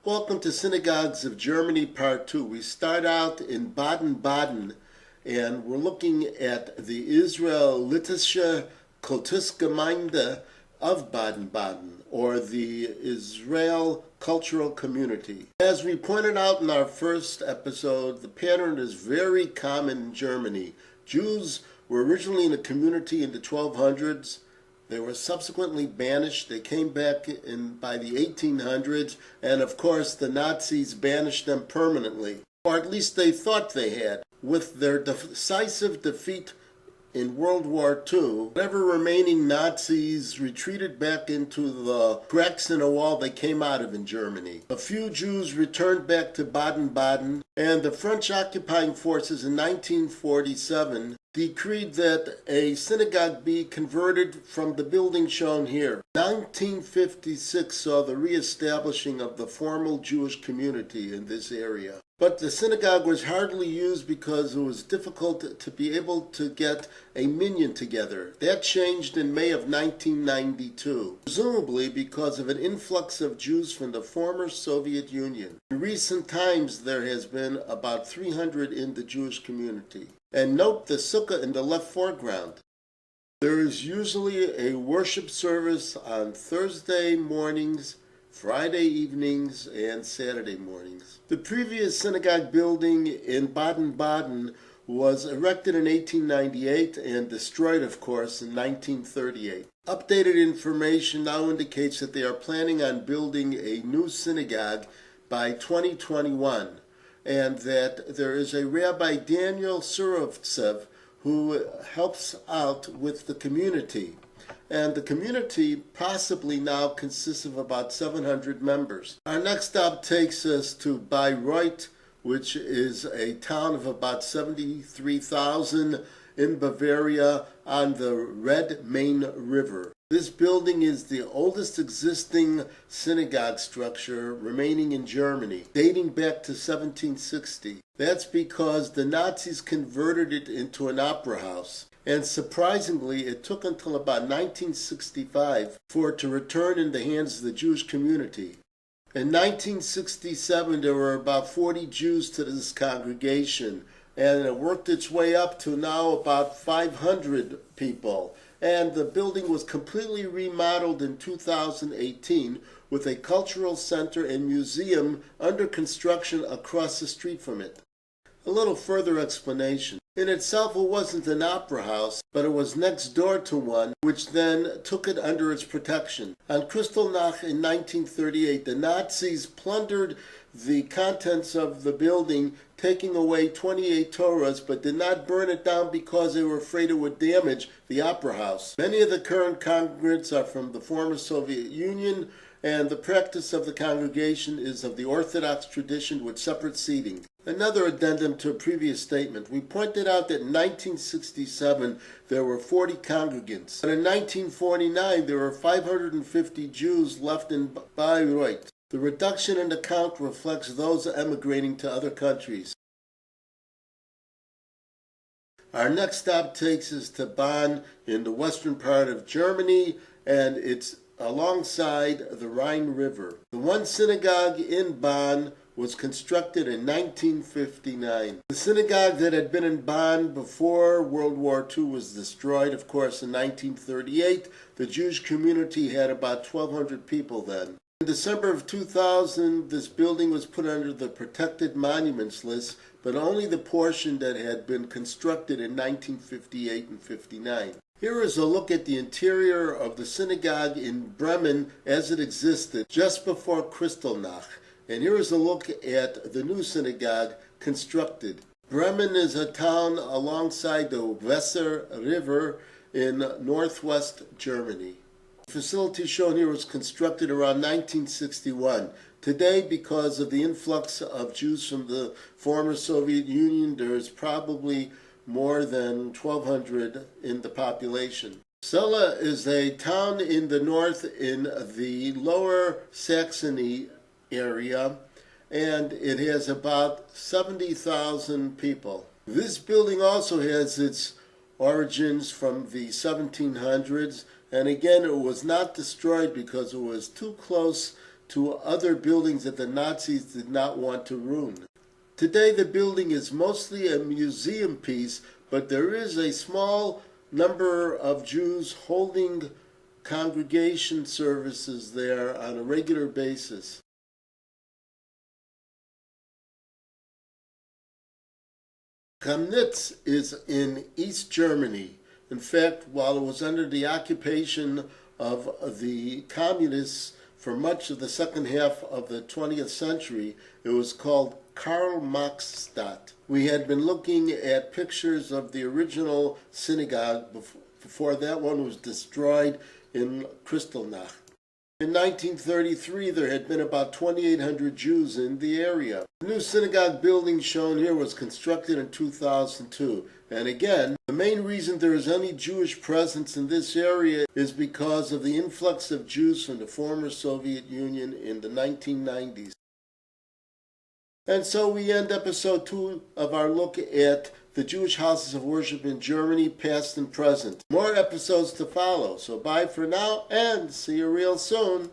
Welcome to Synagogues of Germany Part 2. We start out in Baden-Baden, and we're looking at the Israelitische Kultusgemeinde of Baden-Baden, or the Israel Cultural Community. As we pointed out in our first episode, the pattern is very common in Germany. Jews were originally in a community in the 1200s. They were subsequently banished. They came back by the 1800s, and of course the Nazis banished them permanently, or at least they thought they had. With their decisive defeat in World War II, whatever remaining Nazis retreated back into the cracks in a wall they came out of in Germany. A few Jews returned back to Baden-Baden, and the French occupying forces in 1947 decreed that a synagogue be converted from the building shown here. 1956 saw the reestablishing of the formal Jewish community in this area. But the synagogue was hardly used because it was difficult to be able to get a minyan together. That changed in May of 1992, presumably because of an influx of Jews from the former Soviet Union. In recent times, there has been about 300 in the Jewish community. And note the sukkah in the left foreground. There is usually a worship service on Thursday mornings, Friday evenings, and Saturday mornings. The previous synagogue building in Baden-Baden was erected in 1898 and destroyed, of course, in 1938. Updated information now indicates that they are planning on building a new synagogue by 2021. And that there is a Rabbi Daniel Surovtsev who helps out with the community. And the community possibly now consists of about 700 members. Our next stop takes us to Bayreuth, which is a town of about 73,000 in Bavaria on the Red Main River. This building is the oldest existing synagogue structure remaining in Germany, dating back to 1760. That's because the Nazis converted it into an opera house. And surprisingly, it took until about 1965 for it to return in the hands of the Jewish community. In 1967, there were about 40 Jews to this congregation, and it worked its way up to now about 500 people. And the building was completely remodeled in 2018 with a cultural center and museum under construction across the street from it. A little further explanation. In itself, it wasn't an opera house, but it was next door to one, which then took it under its protection. On Kristallnacht in 1938, the Nazis plundered the contents of the building, taking away 28 Torahs, but did not burn it down because they were afraid it would damage the opera house. Many of the current congregants are from the former Soviet Union, and the practice of the congregation is of the Orthodox tradition with separate seating. Another addendum to a previous statement. We pointed out that in 1967 there were 40 congregants, but in 1949 there were 550 Jews left in Bayreuth. The reduction in the count reflects those emigrating to other countries. Our next stop takes us to Bonn in the western part of Germany, and it's alongside the Rhine River. The one synagogue in Bonn was constructed in 1959. The synagogue that had been in Bonn before World War II was destroyed, of course, in 1938. The Jewish community had about 1,200 people then. In December of 2000, this building was put under the protected monuments list, but only the portion that had been constructed in 1958 and 59. Here is a look at the interior of the synagogue in Bremen as it existed just before Kristallnacht. And here is a look at the new synagogue constructed. Bremen is a town alongside the Weser River in northwest Germany. The facility shown here was constructed around 1961. Today, because of the influx of Jews from the former Soviet Union, there is probably more than 1,200 in the population. Celle is a town in the north in the Lower Saxony area, and it has about 70,000 people. This building also has its origins from the 1700s, and again, it was not destroyed because it was too close to other buildings that the Nazis did not want to ruin. Today the building is mostly a museum piece, but there is a small number of Jews holding congregation services there on a regular basis. Chemnitz is in East Germany. In fact, while it was under the occupation of the communists for much of the second half of the 20th century, it was called Karl-Marx-Stadt. We had been looking at pictures of the original synagogue before that one was destroyed in Kristallnacht. In 1933, there had been about 2,800 Jews in the area. The new synagogue building shown here was constructed in 2002. And again, the main reason there is any Jewish presence in this area is because of the influx of Jews from the former Soviet Union in the 1990s. And so we end episode 2 of our look at the Jewish houses of worship in Germany, past and present. More episodes to follow, so bye for now and see you real soon.